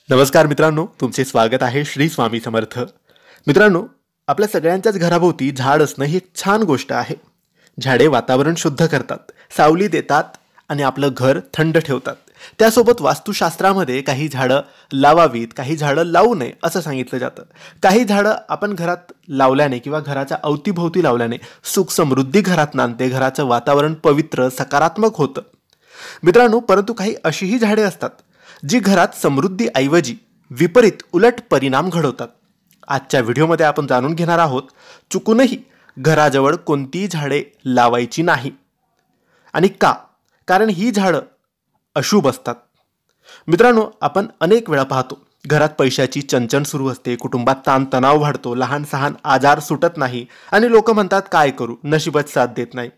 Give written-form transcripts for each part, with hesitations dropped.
नमस्कार मित्रांनो, तुमचे स्वागत आहे श्री स्वामी समर्थ. मित्रांनो, आपल्या सगळ्यांच्याच घराभोवती झाड असणं ही एक छान गोष्ट आहे. झाडे वातावरण शुद्ध करतात, सावली देतात आणि आपलं घर थंड ठेवतात. त्यासोबत वास्तुशास्त्रामध्ये काही झाडं लावावीत, काही झाडं लावू नये असं सांगितलं जातं. काही झाडं आपण घरात लावल्याने किंवा घराच्या अवतीभोवती लावल्याने सुख समृद्धी घरात नांदते, घराचं वातावरण पवित्र सकारात्मक होतं. मित्रांनो, परंतु काही अशीही झाडे असतात जी घरात समृद्धीऐवजी विपरीत उलट परिणाम घडवतात. आजच्या व्हिडिओमध्ये आपण जाणून घेणार आहोत चुकूनही घराजवळ कोणतीही झाडे लावायची नाही. आणि का? कारण ही झाडं अशुभ असतात. मित्रांनो, आपण अनेक वेळा पाहतो घरात पैशाची चणचण सुरू असते, कुटुंबात ताणतणाव वाढतो, लहान सहान आजार सुटत नाही आणि लोक म्हणतात काय करू, नशीबच साथ देत नाही.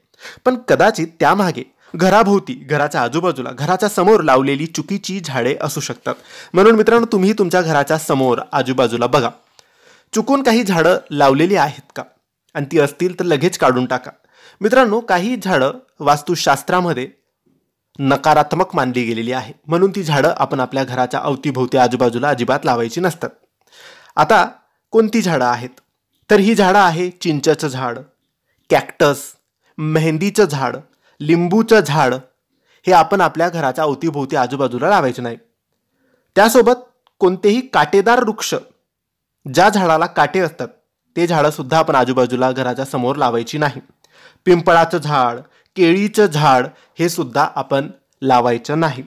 पण कदाचित त्यामागे घराभोवती, घराच्या आजूबाजूला, घराच्या समोर लावलेली चुकीची झाडे असू शकतात. म्हणून मित्रांनो, तुम्ही तुमच्या घराच्या समोर आजूबाजूला बघा, चुकून काही झाडं लावलेली आहेत का, आणि ती असतील तर लगेच काढून टाका. मित्रांनो, काही झाडं वास्तुशास्त्रामध्ये नकारात्मक मानली गेलेली आहे, म्हणून ती झाडं आपण आपल्या घराच्या अवतीभोवती आजूबाजूला अजिबात लावायची नसतात. आता कोणती झाडं आहेत? तर ही झाडं आहे चिंचेचं झाड, कॅक्टस, मेहंदीचं झाड, लिंबूचं झाड. हे आपण आपल्या घराच्या अवतीभोवती आजूबाजूला लावायचे नाही. त्यासोबत कोणतेही काटेदार वृक्ष, ज्या झाडाला काटे असतात ते झाडं सुद्धा आपण आजूबाजूला घराच्या समोर लावायची नाही. पिंपळाचं झाड, केळीचं झाड हे सुद्धा आपण लावायचं नाही.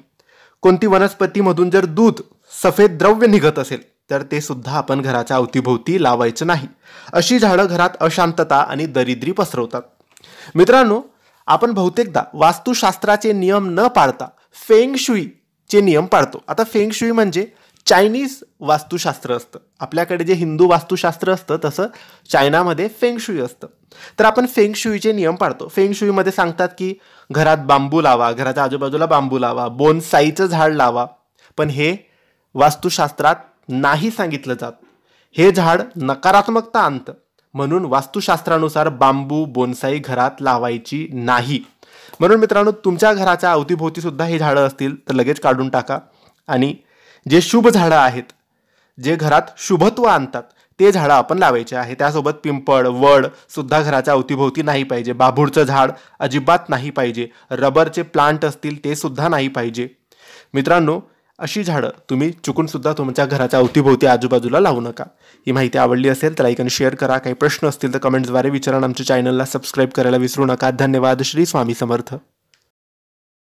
कोणती वनस्पतीमधून जर दूध, सफेद द्रव्य निघत असेल तर ते सुद्धा आपण घराच्या अवतीभोवती लावायचं नाही. अशी झाडं घरात अशांतता आणि दरिद्री पसरवतात. मित्रांनो, आपण बहुतेकदा वास्तुशास्त्राचे नियम न पाळता फेंग शुईचे नियम पाळतो. आता फेंग शुई म्हणजे चायनीज वास्तुशास्त्र असतं. आपल्याकडे जे हिंदू वास्तुशास्त्र असतं तसं चायनामध्ये फेंग शुई असतं. तर आपण फेंग शुईचे नियम पाळतो. फेंग शुईमध्ये सांगतात की घरात बांबू लावा, घराच्या आजूबाजूला बांबू लावा, बोनसाईचं झाड लावा. पण हे वास्तुशास्त्रात नाही सांगितलं जात. हे झाड नकारात्मकता आणतं, म्हणून वास्तुशास्त्रानुसार बांबू, बोनसाई घरात लावायची नाही. म्हणून मित्रांनो, तुमच्या घराच्या अवतीभोवती सुद्धा हे झाडं असतील तर लगेच काढून टाका. आणि जे शुभ झाडं आहेत, जे घरात शुभत्व आणतात, ते झाडं आपण लावायचे आहे. त्यासोबत पिंपळ, वड सुद्धा घराच्या अवतीभोवती नाही पाहिजे. बाभूळचं झाड अजिबात नाही पाहिजे. रबरचे प्लांट असतील ते सुद्धा नाही पाहिजे. मित्रांनो, अशी झाडं तुम्ही चुकून सुद्धा तुमच्या घराच्या अवतीभोवती आजूबाजूला लावू नका. ही माहिती आवडली असेल तर लाईक आणि शेअर करा. काही प्रश्न असतील तर कमेंट्सद्वारे विचारा. आमच्या चॅनलला सबस्क्राईब करायला विसरू नका. धन्यवाद. श्री स्वामी समर्थ.